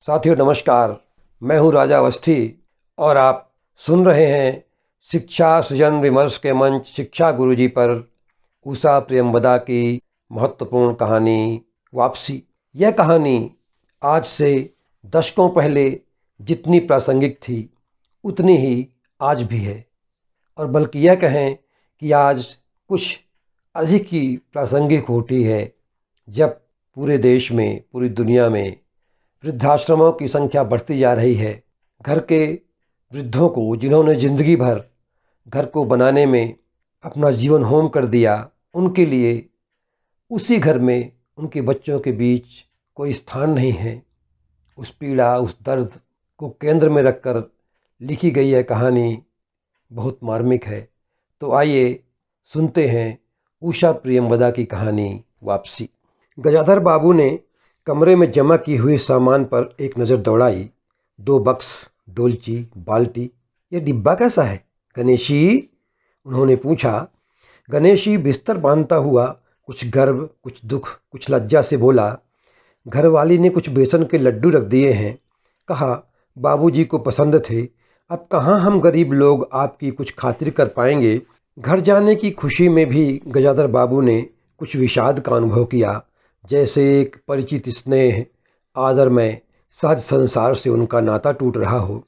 साथियों नमस्कार। मैं हूं राजा अवस्थी और आप सुन रहे हैं शिक्षा सृजन विमर्श के मंच शिक्षा गुरुजी पर उषा प्रियंवदा की महत्वपूर्ण कहानी वापसी। यह कहानी आज से दशकों पहले जितनी प्रासंगिक थी उतनी ही आज भी है, और बल्कि यह कहें कि आज कुछ अधिक ही प्रासंगिक होती है जब पूरे देश में, पूरी दुनिया में वृद्धाश्रमों की संख्या बढ़ती जा रही है। घर के वृद्धों को, जिन्होंने जिंदगी भर घर को बनाने में अपना जीवन होम कर दिया, उनके लिए उसी घर में उनके बच्चों के बीच कोई स्थान नहीं है। उस पीड़ा, उस दर्द को केंद्र में रखकर लिखी गई यह कहानी बहुत मार्मिक है। तो आइए सुनते हैं उषा प्रियंवदा की कहानी वापसी। गजाधर बाबू ने कमरे में जमा की हुई सामान पर एक नज़र दौड़ाई। 2 बक्स, डोलची, बाल्टी। यह डिब्बा कैसा है गणेशी? उन्होंने पूछा। गणेशी बिस्तर बांधता हुआ कुछ गर्व, कुछ दुख, कुछ लज्जा से बोला, घरवाली ने कुछ बेसन के लड्डू रख दिए हैं। कहा, बाबूजी को पसंद थे। अब कहाँ हम गरीब लोग आपकी कुछ खातिर कर पाएंगे। घर जाने की खुशी में भी गजाधर बाबू ने कुछ विषाद का अनुभव किया, जैसे एक परिचित स्नेह आदर में सहज संसार से उनका नाता टूट रहा हो।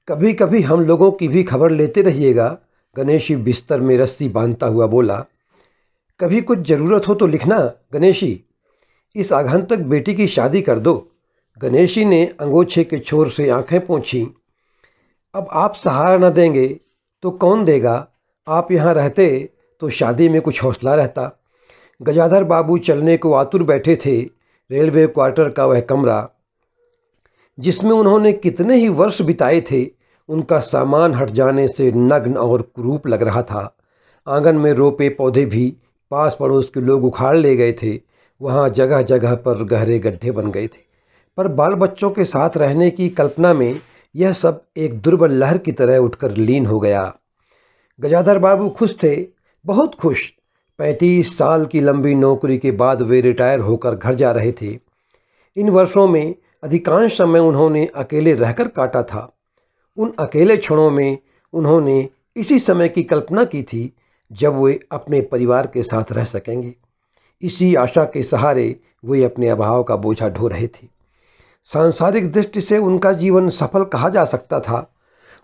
कभी कभी हम लोगों की भी खबर लेते रहिएगा, गणेशी बिस्तर में रस्सी बांधता हुआ बोला। कभी कुछ जरूरत हो तो लिखना गणेशी, इस आगंतुक बेटी की शादी कर दो। गणेशी ने अंगोछे के छोर से आंखें पोंछी। अब आप सहारा न देंगे तो कौन देगा? आप यहाँ रहते तो शादी में कुछ हौसला रहता। गजाधर बाबू चलने को आतुर बैठे थे। रेलवे क्वार्टर का वह कमरा जिसमें उन्होंने कितने ही वर्ष बिताए थे, उनका सामान हट जाने से नग्न और कुरूप लग रहा था। आंगन में रोपे पौधे भी पास पड़ोस के लोग उखाड़ ले गए थे। वहाँ जगह जगह पर गहरे गड्ढे बन गए थे। पर बाल बच्चों के साथ रहने की कल्पना में यह सब एक दुर्बल लहर की तरह उठकर लीन हो गया। गजाधर बाबू खुश थे, बहुत खुश। 35 साल की लंबी नौकरी के बाद वे रिटायर होकर घर जा रहे थे। इन वर्षों में अधिकांश समय उन्होंने अकेले रहकर काटा था। उन अकेले क्षणों में उन्होंने इसी समय की कल्पना की थी जब वे अपने परिवार के साथ रह सकेंगे। इसी आशा के सहारे वे अपने अभाव का बोझा ढो रहे थे। सांसारिक दृष्टि से उनका जीवन सफल कहा जा सकता था।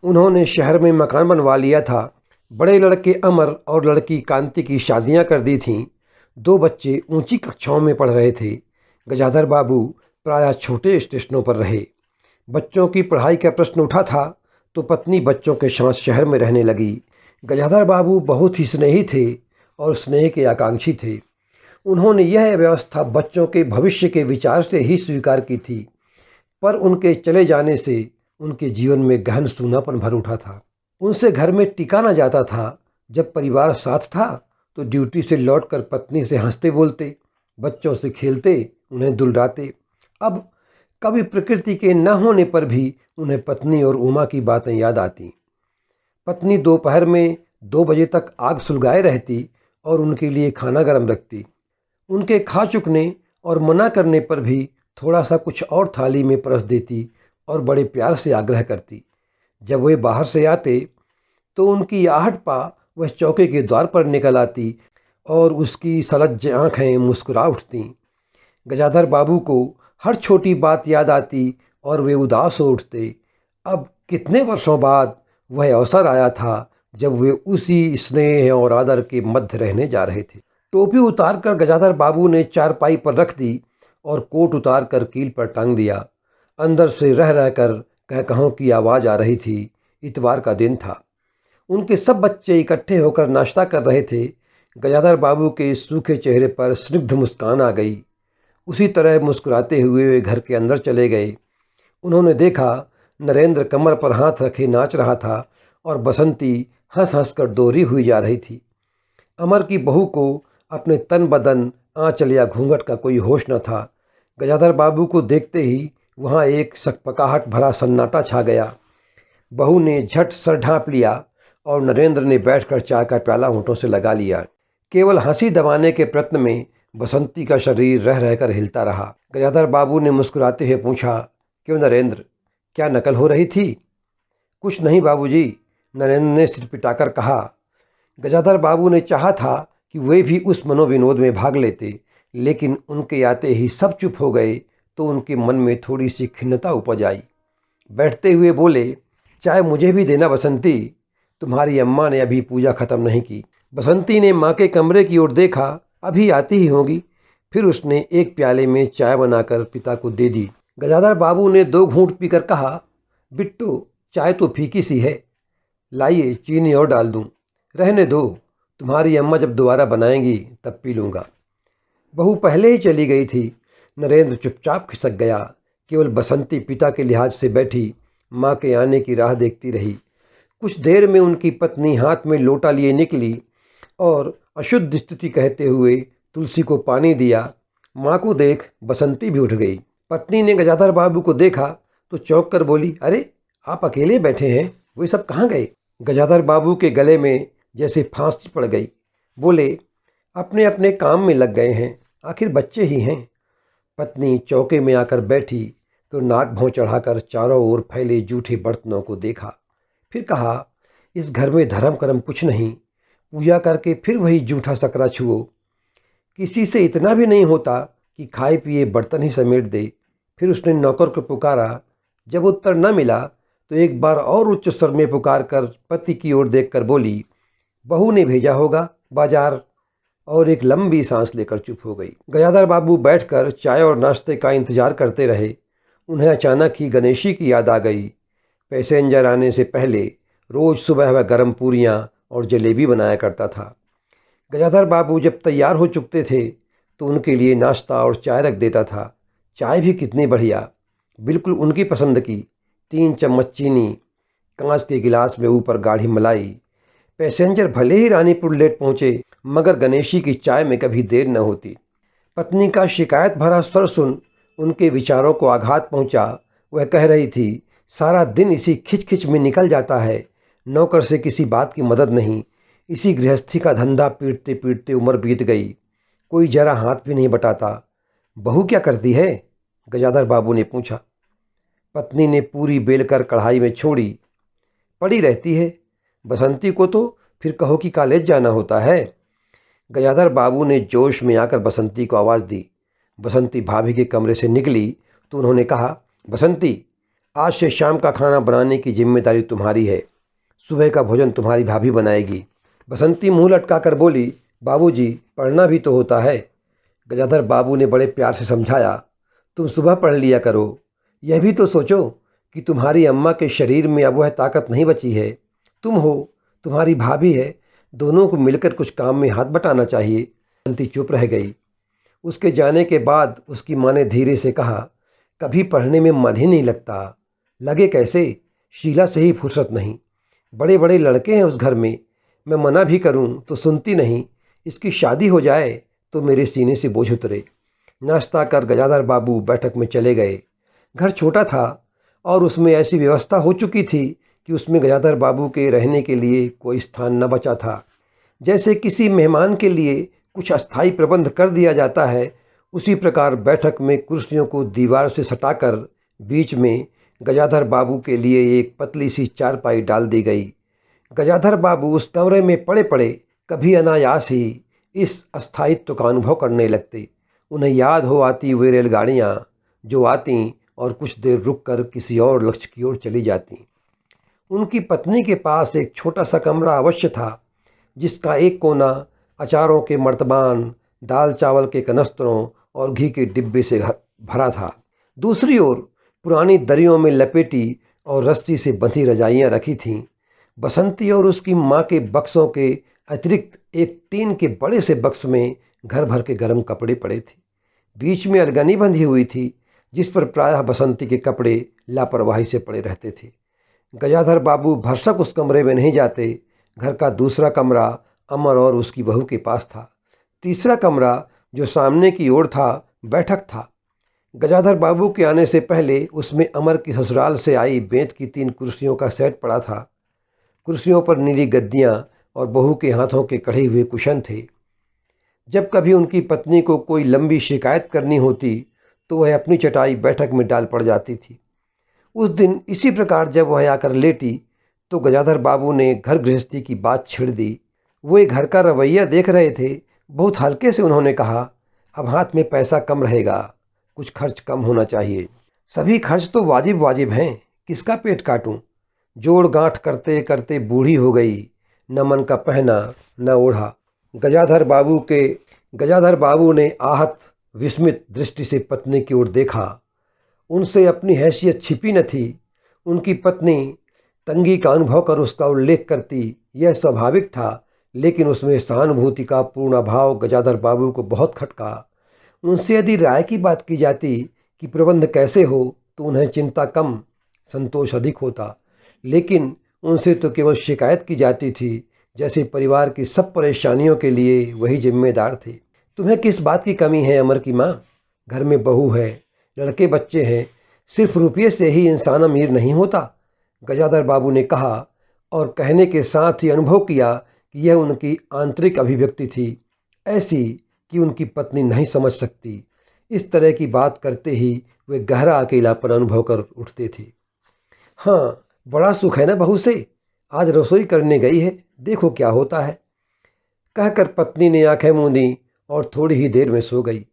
उन्होंने शहर में मकान बनवा लिया था। बड़े लड़के अमर और लड़की कांति की शादियां कर दी थीं। 2 बच्चे ऊंची कक्षाओं में पढ़ रहे थे। गजाधर बाबू प्रायः छोटे स्टेशनों पर रहे। बच्चों की पढ़ाई का प्रश्न उठा था तो पत्नी बच्चों के साथ शहर में रहने लगी। गजाधर बाबू बहुत ही स्नेही थे और स्नेह के आकांक्षी थे। उन्होंने यह व्यवस्था बच्चों के भविष्य के विचार से ही स्वीकार की थी, पर उनके चले जाने से उनके जीवन में गहन सूनापन भर उठा था। उनसे घर में टिका न जाता था। जब परिवार साथ था तो ड्यूटी से लौटकर पत्नी से हंसते बोलते, बच्चों से खेलते, उन्हें दुलारते। अब कभी प्रकृति के न होने पर भी उन्हें पत्नी और उमा की बातें याद आती। पत्नी दोपहर में 2 बजे तक आग सुलगाए रहती और उनके लिए खाना गर्म रखती। उनके खा चुकने और मना करने पर भी थोड़ा सा कुछ और थाली में परस देती और बड़े प्यार से आग्रह करती। जब वे बाहर से आते तो उनकी आहट पा वह चौके के द्वार पर निकल आती और उसकी सलज्ज आंखें मुस्कुरा उठतीं। गजाधर बाबू को हर छोटी बात याद आती और वे उदास हो उठते। अब कितने वर्षों बाद वह अवसर आया था जब वे उसी स्नेह और आदर के मध्य रहने जा रहे थे। टोपी उतारकर गजाधर बाबू ने चारपाई पर रख दी और कोट उतार कर कील पर टांग दिया। अंदर से रह रहकर कहकहों की आवाज़ आ रही थी। इतवार का दिन था। उनके सब बच्चे इकट्ठे होकर नाश्ता कर रहे थे। गजाधर बाबू के सूखे चेहरे पर स्निग्ध मुस्कान आ गई। उसी तरह मुस्कुराते हुए वे घर के अंदर चले गए। उन्होंने देखा नरेंद्र कमर पर हाथ रखे नाच रहा था और बसंती हंस हंस कर दोहरी हुई जा रही थी। अमर की बहू को अपने तन बदन, आंचल या घूंघट का कोई होश न था। गजाधर बाबू को देखते ही वहाँ एक सकपकाहट भरा सन्नाटा छा गया। बहू ने झट सर ढांप लिया और नरेंद्र ने बैठकर चाय का प्याला होंठों से लगा लिया। केवल हंसी दबाने के प्रयत्न में बसंती का शरीर रह रहकर हिलता रहा। गजाधर बाबू ने मुस्कुराते हुए पूछा, क्यों नरेंद्र, क्या नकल हो रही थी? कुछ नहीं बाबूजी, नरेंद्र ने सिर पिटाकर कहा। गजाधर बाबू ने चाहा था कि वे भी उस मनोविनोद में भाग लेते, लेकिन उनके आते ही सब चुप हो गए तो उनके मन में थोड़ी सी खिन्नता उपज आई। बैठते हुए बोले, चाय मुझे भी देना बसंती, तुम्हारी अम्मा ने अभी पूजा खत्म नहीं की। बसंती ने माँ के कमरे की ओर देखा, अभी आती ही होगी। फिर उसने एक प्याले में चाय बनाकर पिता को दे दी। गजाधर बाबू ने 2 घूंट पीकर कहा, बिट्टू चाय तो फीकी सी है, लाइए चीनी और डाल दूं। रहने दो, तुम्हारी अम्मा जब दोबारा बनाएंगी तब पी लूँगा। बहू पहले ही चली गई थी। नरेंद्र चुपचाप खिसक गया। केवल बसंती पिता के लिहाज से बैठी माँ के आने की राह देखती रही। कुछ देर में उनकी पत्नी हाथ में लोटा लिए निकली और अशुद्ध स्थिति कहते हुए तुलसी को पानी दिया। माँ को देख बसंती भी उठ गई। पत्नी ने गजाधर बाबू को देखा तो चौंक कर बोली, अरे आप अकेले बैठे हैं, वे सब कहाँ गए? गजाधर बाबू के गले में जैसे फांसी पड़ गई। बोले, अपने अपने काम में लग गए हैं, आखिर बच्चे ही हैं। पत्नी चौके में आकर बैठी तो नाक भौं चढ़ाकर चारों ओर फैले जूठे बर्तनों को देखा। फिर कहा, इस घर में धर्म कर्म कुछ नहीं, पूजा करके फिर वही जूठा सकरा छुओ। किसी से इतना भी नहीं होता कि खाए पिए बर्तन ही समेट दे। फिर उसने नौकर को पुकारा। जब उत्तर न मिला तो एक बार और उच्च स्वर में पुकार कर पति की ओर देखकर बोली, बहू ने भेजा होगा बाजार। और एक लंबी सांस लेकर चुप हो गई। गजाधर बाबू बैठकर चाय और नाश्ते का इंतजार करते रहे। उन्हें अचानक ही गणेशी की याद आ गई। पैसेंजर आने से पहले रोज सुबह वह गर्म पूरियां और जलेबी बनाया करता था। गजाधर बाबू जब तैयार हो चुकते थे तो उनके लिए नाश्ता और चाय रख देता था। चाय भी कितनी बढ़िया, बिल्कुल उनकी पसंद की। 3 चम्मच चीनी, कांच के गिलास में ऊपर गाढ़ी मलाई। पैसेंजर भले ही रानीपुर लेट पहुंचे, मगर गणेशी की चाय में कभी देर न होती। पत्नी का शिकायत भरा स्वर सुन उनके विचारों को आघात पहुंचा। वह कह रही थी, सारा दिन इसी खिच में निकल जाता है, नौकर से किसी बात की मदद नहीं, इसी गृहस्थी का धंधा पीटते पीटते उम्र बीत गई, कोई जरा हाथ भी नहीं बटाता। बहू क्या करती है? गजाधर बाबू ने पूछा। पत्नी ने पूरी बेलकर कढ़ाई में छोड़ी। पड़ी रहती है, बसंती को तो फिर कहो कि कॉलेज जाना होता है। गजाधर बाबू ने जोश में आकर बसंती को आवाज़ दी। बसंती भाभी के कमरे से निकली तो उन्होंने कहा, बसंती, आज से शाम का खाना बनाने की जिम्मेदारी तुम्हारी है, सुबह का भोजन तुम्हारी भाभी बनाएगी। बसंती मुंह लटकाकर बोली, बाबूजी, पढ़ना भी तो होता है। गजाधर बाबू ने बड़े प्यार से समझाया, तुम सुबह पढ़ लिया करो। यह भी तो सोचो कि तुम्हारी अम्मा के शरीर में अब वह ताकत नहीं बची है। तुम हो, तुम्हारी भाभी है, दोनों को मिलकर कुछ काम में हाथ बटाना चाहिए। बसंती चुप रह गई। उसके जाने के बाद उसकी माँ ने धीरे से कहा, कभी पढ़ने में मन ही नहीं लगता। लगे कैसे? शीला से ही फुर्सत नहीं। बड़े बड़े लड़के हैं उस घर में, मैं मना भी करूं तो सुनती नहीं। इसकी शादी हो जाए तो मेरे सीने से बोझ उतरे। नाश्ता कर गजाधर बाबू बैठक में चले गए। घर छोटा था और उसमें ऐसी व्यवस्था हो चुकी थी कि उसमें गजाधर बाबू के रहने के लिए कोई स्थान न बचा था। जैसे किसी मेहमान के लिए कुछ अस्थायी प्रबंध कर दिया जाता है, उसी प्रकार बैठक में कुर्सियों को दीवार से सटाकर बीच में गजाधर बाबू के लिए एक पतली सी चारपाई डाल दी गई। गजाधर बाबू उस कमरे में पड़े पड़े कभी अनायास ही इस अस्थायित्व का अनुभव करने लगते। उन्हें याद हो आती वे रेलगाड़ियाँ जो आती और कुछ देर रुककर किसी और लक्ष्य की ओर चली जाती। उनकी पत्नी के पास एक छोटा सा कमरा अवश्य था, जिसका एक कोना अचारों के मर्तबान, दाल चावल के कनस्तरों और घी के डिब्बे से भरा था। दूसरी ओर पुरानी दरियों में लपेटी और रस्सी से बंधी रजाइयाँ रखी थीं। बसंती और उसकी माँ के बक्सों के अतिरिक्त एक टीन के बड़े से बक्स में घर भर के गर्म कपड़े पड़े थे। बीच में अलगनी बंधी हुई थी, जिस पर प्रायः बसंती के कपड़े लापरवाही से पड़े रहते थे। गजाधर बाबू भरसक उस कमरे में नहीं जाते। घर का दूसरा कमरा अमर और उसकी बहू के पास था। तीसरा कमरा जो सामने की ओर था, बैठक था। गजाधर बाबू के आने से पहले उसमें अमर की ससुराल से आई बेंत की 3 कुर्सियों का सेट पड़ा था। कुर्सियों पर नीली गद्दियां और बहू के हाथों के कढ़े हुए कुशन थे। जब कभी उनकी पत्नी को कोई लंबी शिकायत करनी होती तो वह अपनी चटाई बैठक में डाल पड़ जाती थी। उस दिन इसी प्रकार जब वह आकर लेटी तो गजाधर बाबू ने घर गृहस्थी की बात छेड़ दी। वो एक घर का रवैया देख रहे थे। बहुत हल्के से उन्होंने कहा, अब हाथ में पैसा कम रहेगा, कुछ खर्च कम होना चाहिए। सभी खर्च तो वाजिब वाजिब हैं, किसका पेट काटूं? जोड़ गांठ करते करते बूढ़ी हो गई, न मन का पहना न ओढ़ा। गजाधर बाबू ने आहत विस्मित दृष्टि से पत्नी की ओर देखा। उनसे अपनी हैसियत छिपी न थी। उनकी पत्नी तंगी का अनुभव कर उसका उल्लेख करती, यह स्वाभाविक था, लेकिन उसमें सहानुभूति का पूर्ण अभाव गजाधर बाबू को बहुत खटका। उनसे यदि राय की बात की जाती कि प्रबंध कैसे हो तो उन्हें चिंता कम, संतोष अधिक होता, लेकिन उनसे तो केवल शिकायत की जाती थी, जैसे परिवार की सब परेशानियों के लिए वही जिम्मेदार थे। तुम्हें किस बात की कमी है अमर की माँ? घर में बहू है, लड़के बच्चे हैं, सिर्फ रुपये से ही इंसान अमीर नहीं होता, गजाधर बाबू ने कहा, और कहने के साथ ही अनुभव किया कि यह उनकी आंतरिक अभिव्यक्ति थी, ऐसी कि उनकी पत्नी नहीं समझ सकती। इस तरह की बात करते ही वे गहरा अकेलापन अनुभव कर उठते थे। हाँ, बड़ा सुख है ना बहू से, आज रसोई करने गई है, देखो क्या होता है, कहकर पत्नी ने आंखें मूंदी और थोड़ी ही देर में सो गई।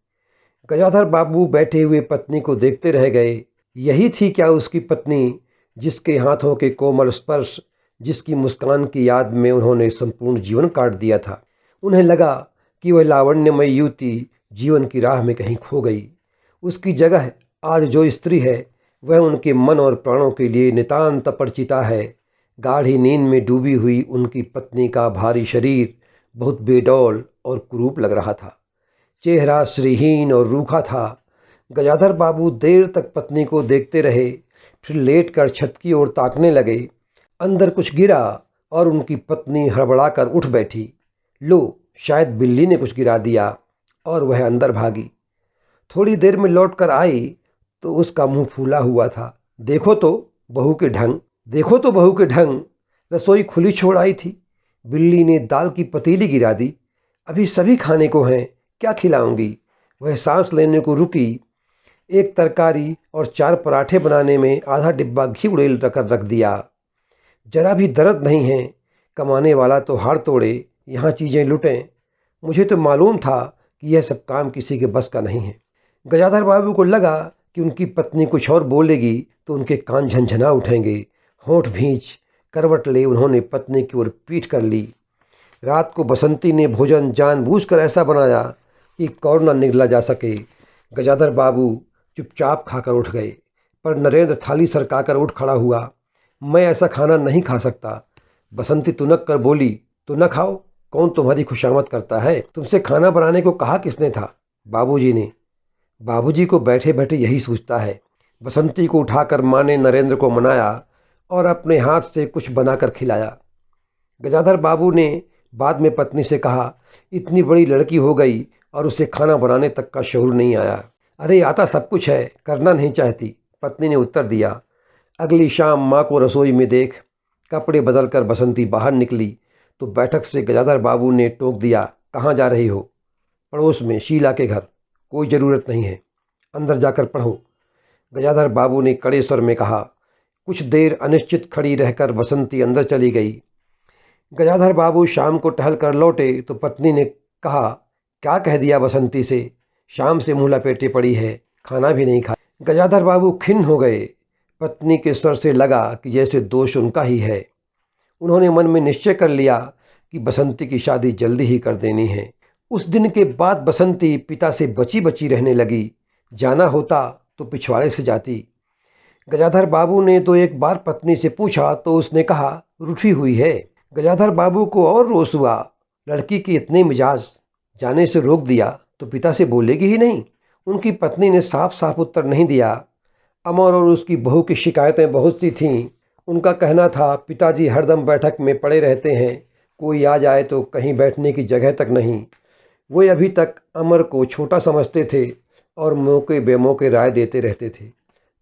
गजाधर बाबू बैठे हुए पत्नी को देखते रह गए। यही थी क्या उसकी पत्नी, जिसके हाथों के कोमल स्पर्श, जिसकी मुस्कान की याद में उन्होंने संपूर्ण जीवन काट दिया था? उन्हें लगा कि वह लावण्यमयी युवती जीवन की राह में कहीं खो गई। उसकी जगह आज जो स्त्री है वह उनके मन और प्राणों के लिए नितांत अपरिचिता है। गाढ़ी नींद में डूबी हुई उनकी पत्नी का भारी शरीर बहुत बेडौल और कुरूप लग रहा था। चेहरा श्रीहीन और रूखा था। गजाधर बाबू देर तक पत्नी को देखते रहे, फिर लेटकर छत की ओर ताकने लगे। अंदर कुछ गिरा और उनकी पत्नी हड़बड़ाकर उठ बैठी। लो, शायद बिल्ली ने कुछ गिरा दिया, और वह अंदर भागी। थोड़ी देर में लौट कर आई तो उसका मुंह फूला हुआ था। देखो तो बहू के ढंग, रसोई खुली छोड़ आई थी, बिल्ली ने दाल की पतीली गिरा दी। अभी सभी खाने को हैं, क्या खिलाऊंगी? वह सांस लेने को रुकी। एक तरकारी और 4 पराठे बनाने में आधा डिब्बा घी उड़ेल रख दिया। जरा भी दर्द नहीं है, कमाने वाला तो हाड़ तोड़े, यहाँ चीजें लुटें। मुझे तो मालूम था कि यह सब काम किसी के बस का नहीं है। गजाधर बाबू को लगा कि उनकी पत्नी कुछ और बोलेगी तो उनके कान झंझना उठेंगे। होंठ भींच करवट ले उन्होंने पत्नी की ओर पीठ कर ली। रात को बसंती ने भोजन जानबूझकर ऐसा बनाया कि कौर न निगला जा सके। गजाधर बाबू चुपचाप खाकर उठ गए, पर नरेंद्र थाली सरकाकर उठ खड़ा हुआ। मैं ऐसा खाना नहीं खा सकता। बसंती तुनक कर बोली, तो न खाओ, कौन तुम्हारी खुशामद करता है? तुमसे खाना बनाने को कहा किसने था? बाबूजी ने। बाबूजी को बैठे बैठे यही सोचता है। बसंती को उठाकर माँ ने नरेंद्र को मनाया और अपने हाथ से कुछ बनाकर खिलाया। गजाधर बाबू ने बाद में पत्नी से कहा, इतनी बड़ी लड़की हो गई और उसे खाना बनाने तक का शऊर नहीं आया। अरे आता सब कुछ है, करना नहीं चाहती, पत्नी ने उत्तर दिया। अगली शाम माँ को रसोई में देख कपड़े बदलकर बसंती बाहर निकली तो बैठक से गजाधर बाबू ने टोक दिया, कहाँ जा रही हो? पड़ोस में शीला के घर। कोई ज़रूरत नहीं है, अंदर जाकर पढ़ो, गजाधर बाबू ने कड़े स्वर में कहा। कुछ देर अनिश्चित खड़ी रहकर बसंती अंदर चली गई। गजाधर बाबू शाम को टहल कर लौटे तो पत्नी ने कहा, क्या कह दिया बसंती से? शाम से मुँह लपेटे पड़ी है, खाना भी नहीं खा। गजाधर बाबू खिन्न हो गए। पत्नी के स्वर से लगा कि जैसे दोष उनका ही है। उन्होंने मन में निश्चय कर लिया कि बसंती की शादी जल्दी ही कर देनी है। उस दिन के बाद बसंती पिता से बची बची रहने लगी। जाना होता तो पिछवाड़े से जाती। गजाधर बाबू ने तो एक बार पत्नी से पूछा तो उसने कहा, रूठी हुई है। गजाधर बाबू को और रोष हुआ। लड़की के इतने मिजाज, जाने से रोक दिया तो पिता से बोलेगी ही नहीं। उनकी पत्नी ने साफ साफ उत्तर नहीं दिया। अमर और उसकी बहू की शिकायतें बहुत सी थीं। उनका कहना था, पिताजी हरदम बैठक में पड़े रहते हैं, कोई आ जाए तो कहीं बैठने की जगह तक नहीं। वे अभी तक अमर को छोटा समझते थे और मौके बेमौके राय देते रहते थे।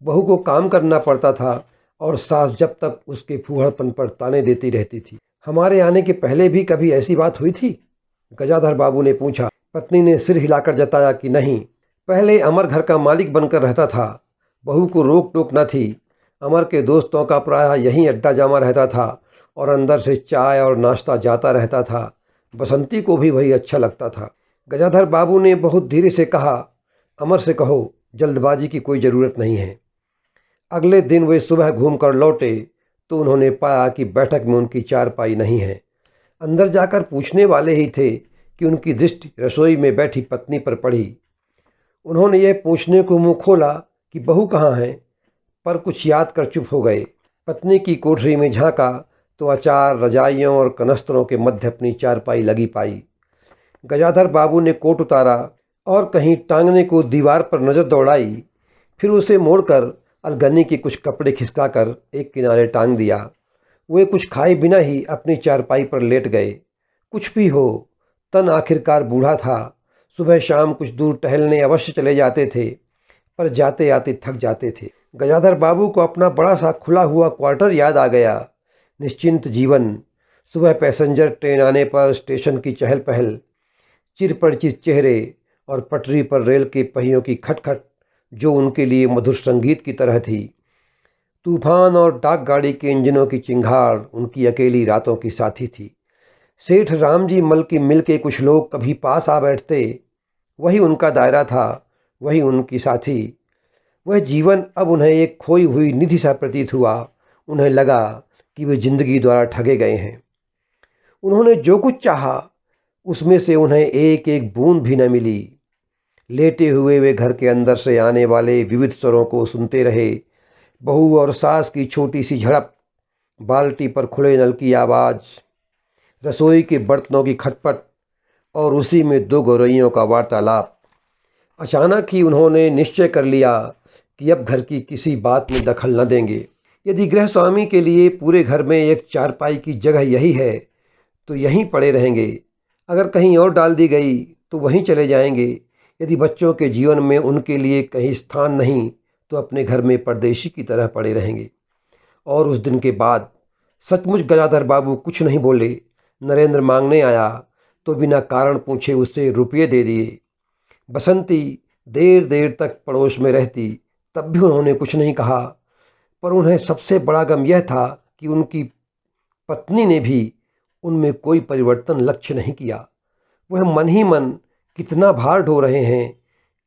बहू को काम करना पड़ता था और सास जब तक उसके फूहड़पन पर ताने देती रहती थी। हमारे आने के पहले भी कभी ऐसी बात हुई थी? गजाधर बाबू ने पूछा। पत्नी ने सिर हिलाकर जताया कि नहीं। पहले अमर घर का मालिक बनकर रहता था, बहू को रोक टोक न थी। अमर के दोस्तों का प्रायः यहीं अड्डा जमा रहता था और अंदर से चाय और नाश्ता जाता रहता था। बसंती को भी वही अच्छा लगता था। गजाधर बाबू ने बहुत धीरे से कहा, अमर से कहो, जल्दबाजी की कोई ज़रूरत नहीं है। अगले दिन वे सुबह घूमकर लौटे तो उन्होंने पाया कि बैठक में उनकी चारपाई नहीं है। अंदर जाकर पूछने वाले ही थे कि उनकी दृष्टि रसोई में बैठी पत्नी पर पड़ी। उन्होंने यह पूछने को मुंह खोला कि बहू कहाँ है, पर कुछ याद कर चुप हो गए। पत्नी की कोठरी में झांका तो अचार, रजाइयों और कनस्तरों के मध्य अपनी चारपाई लगी पाई। गजाधर बाबू ने कोट उतारा और कहीं टांगने को दीवार पर नजर दौड़ाई, फिर उसे मोड़कर अलगनी के कुछ कपड़े खिसकाकर एक किनारे टांग दिया। वे कुछ खाए बिना ही अपनी चारपाई पर लेट गए। कुछ भी हो, तन आखिरकार बूढ़ा था। सुबह शाम कुछ दूर टहलने अवश्य चले जाते थे, पर जाते आते थक जाते थे। गजाधर बाबू को अपना बड़ा सा खुला हुआ क्वार्टर याद आ गया। निश्चिंत जीवन, सुबह पैसेंजर ट्रेन आने पर स्टेशन की चहल पहल, चिर परिचित चेहरे और पटरी पर रेल के पहियों की खटखट जो उनके लिए मधुर संगीत की तरह थी। तूफान और डाक गाड़ी के इंजनों की चिंगाड़ उनकी अकेली रातों की साथी थी। सेठ रामजी मल की मिल के कुछ लोग कभी पास आ बैठते, वही उनका दायरा था, वही उनकी साथी। वह जीवन अब उन्हें एक खोई हुई निधि सा प्रतीत हुआ। उन्हें लगा कि वे जिंदगी द्वारा ठगे गए हैं। उन्होंने जो कुछ चाहा उसमें से उन्हें एक एक बूंद भी न मिली। लेटे हुए वे घर के अंदर से आने वाले विविध स्वरों को सुनते रहे। बहू और सास की छोटी सी झड़प, बाल्टी पर खुले नल की आवाज़, रसोई के बर्तनों की खटपट और उसी में दो गौरैयों का वार्तालाप। अचानक ही उन्होंने निश्चय कर लिया कि अब घर की किसी बात में दखल न देंगे। यदि गृह स्वामी के लिए पूरे घर में एक चारपाई की जगह यही है तो यहीं पड़े रहेंगे। अगर कहीं और डाल दी गई तो वहीं चले जाएंगे। यदि बच्चों के जीवन में उनके लिए कहीं स्थान नहीं तो अपने घर में परदेशी की तरह पड़े रहेंगे। और उस दिन के बाद सचमुच गजाधर बाबू कुछ नहीं बोले। नरेंद्र मांगने आया तो बिना कारण पूछे उसे रुपये दे दिए। बसंती देर देर तक पड़ोस में रहती, तब भी उन्होंने कुछ नहीं कहा। पर उन्हें सबसे बड़ा गम यह था कि उनकी पत्नी ने भी उनमें कोई परिवर्तन लक्ष्य नहीं किया। वह मन ही मन कितना भार ढो रहे हैं,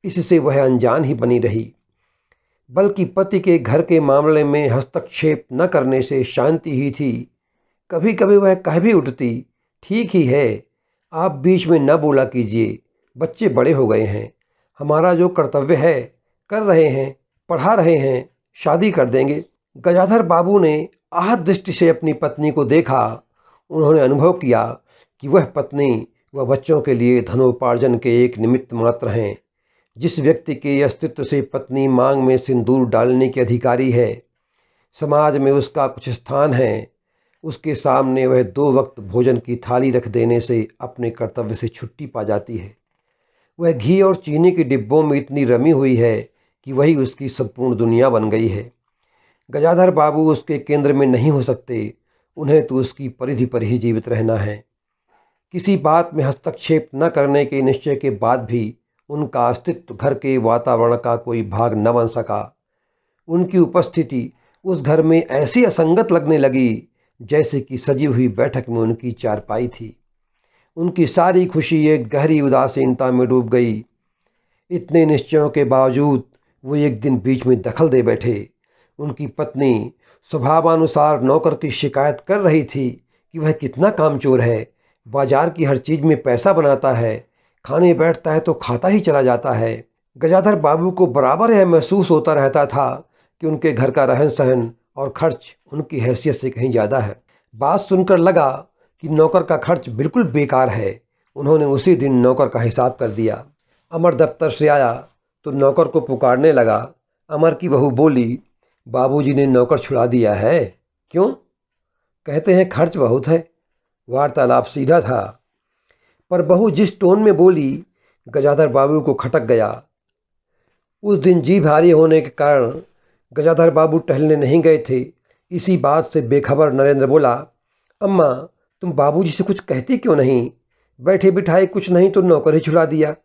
इससे वह अनजान ही बनी रही। बल्कि पति के घर के मामले में हस्तक्षेप न करने से शांति ही थी। कभी कभी वह कह भी उठती, ठीक ही है, आप बीच में न बोला कीजिए, बच्चे बड़े हो गए हैं, हमारा जो कर्तव्य है कर रहे हैं, पढ़ा रहे हैं, शादी कर देंगे। गजाधर बाबू ने आहत दृष्टि से अपनी पत्नी को देखा। उन्होंने अनुभव किया कि वह पत्नी व बच्चों के लिए धनोपार्जन के एक निमित्त मात्र हैं। जिस व्यक्ति के अस्तित्व से पत्नी मांग में सिंदूर डालने की अधिकारी है, समाज में उसका कुछ स्थान है, उसके सामने वह 2 वक्त भोजन की थाली रख देने से अपने कर्तव्य से छुट्टी पा जाती है। वह घी और चीनी के डिब्बों में इतनी रमी हुई है कि वही उसकी संपूर्ण दुनिया बन गई है। गजाधर बाबू उसके केंद्र में नहीं हो सकते, उन्हें तो उसकी परिधि पर ही जीवित रहना है। किसी बात में हस्तक्षेप न करने के निश्चय के बाद भी उनका अस्तित्व घर के वातावरण का कोई भाग न बन सका। उनकी उपस्थिति उस घर में ऐसी असंगत लगने लगी जैसे कि सजी हुई बैठक में उनकी चारपाई थी। उनकी सारी खुशी एक गहरी उदासीनता में डूब गई। इतने निश्चयों के बावजूद वो एक दिन बीच में दखल दे बैठे। उनकी पत्नी स्वभावानुसार नौकर की शिकायत कर रही थी कि वह कितना कामचोर है, बाजार की हर चीज में पैसा बनाता है, खाने बैठता है तो खाता ही चला जाता है। गजाधर बाबू को बराबर यह महसूस होता रहता था कि उनके घर का रहन सहन और खर्च उनकी हैसियत से कहीं ज़्यादा है। बात सुनकर लगा कि नौकर का खर्च बिल्कुल बेकार है। उन्होंने उसी दिन नौकर का हिसाब कर दिया। अमर दफ्तर से आया तो नौकर को पुकारने लगा। अमर की बहू बोली, बाबूजी ने नौकर छुड़ा दिया है। क्यों? कहते हैं खर्च बहुत है। वार्तालाप सीधा था, पर बहू जिस टोन में बोली, गजाधर बाबू को खटक गया। उस दिन जी भारी होने के कारण गजाधर बाबू टहलने नहीं गए थे। इसी बात से बेखबर नरेंद्र बोला, अम्मा तुम बाबूजी से कुछ कहती क्यों नहीं? बैठे बिठाए कुछ नहीं तो नौकर ही छुड़ा दिया।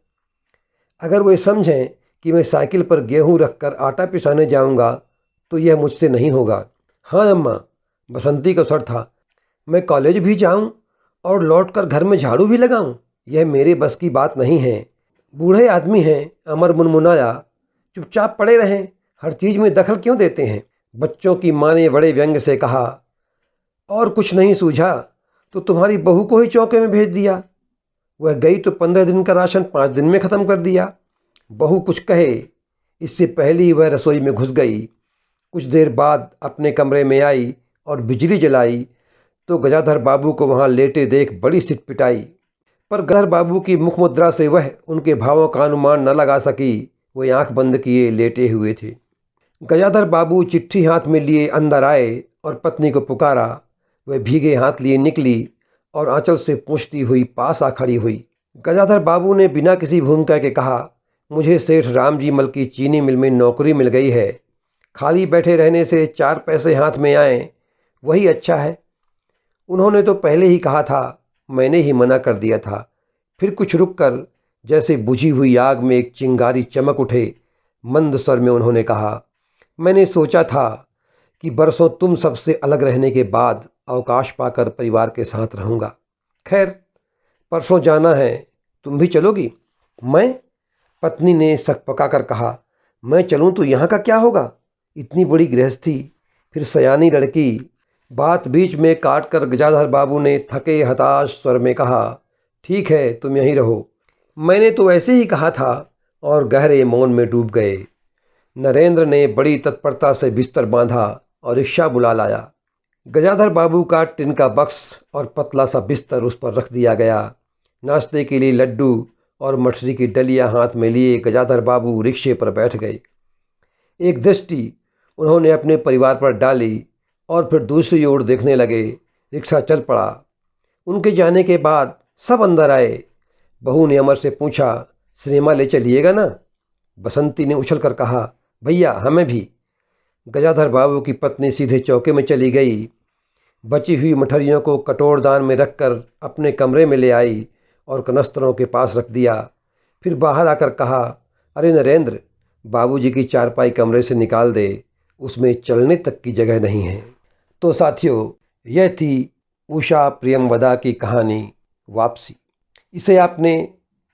अगर वे समझें कि मैं साइकिल पर गेहूं रखकर आटा पिसाने जाऊंगा तो यह मुझसे नहीं होगा। हाँ अम्मा, बसंती का स्वर था। मैं कॉलेज भी जाऊं और लौटकर घर में झाड़ू भी लगाऊं, यह मेरे बस की बात नहीं है। बूढ़े आदमी हैं, अमर मुनमुनाया। चुपचाप पड़े रहें, हर चीज में दखल क्यों देते हैं? बच्चों की माँ ने बड़े व्यंग से कहा। और कुछ नहीं सूझा तो तुम्हारी बहू को ही चौके में भेज दिया। वह गई तो 15 दिन का राशन 5 दिन में खत्म कर दिया। बहू कुछ कहे इससे पहले ही वह रसोई में घुस गई। कुछ देर बाद अपने कमरे में आई और बिजली जलाई तो गजाधर बाबू को वहां लेटे देख बड़ी सिटपिटाई। पर गजाधर बाबू की मुख मुद्रा से वह उनके भावों का अनुमान न लगा सकी। वे आंख बंद किए लेटे हुए थे। गजाधर बाबू चिट्ठी हाथ में लिए अंदर आए और पत्नी को पुकारा। वह भीगे हाथ लिए निकली और आंचल से पूछती हुई पास आ खड़ी हुई। गजाधर बाबू ने बिना किसी भूमिका के कहा, मुझे सेठ रामजी मल की चीनी मिल में नौकरी मिल गई है। खाली बैठे रहने से 4 पैसे हाथ में आए, वही अच्छा है। उन्होंने तो पहले ही कहा था, मैंने ही मना कर दिया था। फिर कुछ रुक कर जैसे बुझी हुई आग में एक चिंगारी चमक उठे, मंद स्वर में उन्होंने कहा, मैंने सोचा था कि बरसों तुम सबसे अलग रहने के बाद अवकाश पाकर परिवार के साथ रहूंगा। खैर, परसों जाना है, तुम भी चलोगी? मैं? पत्नी ने सकपका कर कहा, मैं चलूं तो यहाँ का क्या होगा? इतनी बड़ी गृहस्थी, फिर सयानी लड़की। बात बीच में काट कर गजाधर बाबू ने थके हताश स्वर में कहा, ठीक है, तुम यहीं रहो। मैंने तो ऐसे ही कहा था। और गहरे मौन में डूब गए। नरेंद्र ने बड़ी तत्परता से बिस्तर बांधा और रिक्शा बुला लाया। गजाधर बाबू का टिन का बक्स और पतला सा बिस्तर उस पर रख दिया गया। नाश्ते के लिए लड्डू और मठरी की डलिया हाथ में लिए गजाधर बाबू रिक्शे पर बैठ गए। एक दृष्टि उन्होंने अपने परिवार पर डाली और फिर दूसरी ओर देखने लगे। रिक्शा चल पड़ा। उनके जाने के बाद सब अंदर आए। बहू ने अमर से पूछा, सिनेमा ले चलिएगा ना? बसंती ने उछल कर कहा, भैया हमें भी। गजाधर बाबू की पत्नी सीधे चौके में चली गई। बची हुई मठरियों को कटोरदान में रखकर अपने कमरे में ले आई और कनस्तरों के पास रख दिया। फिर बाहर आकर कहा, अरे नरेंद्र, बाबूजी की चारपाई कमरे से निकाल दे, उसमें चलने तक की जगह नहीं है। तो साथियों, यह थी उषा प्रियंवदा की कहानी वापसी। इसे आपने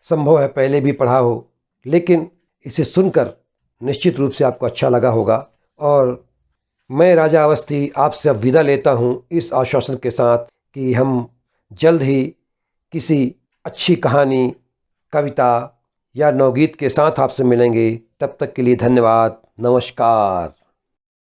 संभव है पहले भी पढ़ा हो, लेकिन इसे सुनकर निश्चित रूप से आपको अच्छा लगा होगा। और मैं राजा अवस्थी आपसे अब विदा लेता हूं इस आश्वासन के साथ कि हम जल्द ही किसी अच्छी कहानी, कविता या नवगीत के साथ आपसे मिलेंगे। तब तक के लिए धन्यवाद। नमस्कार।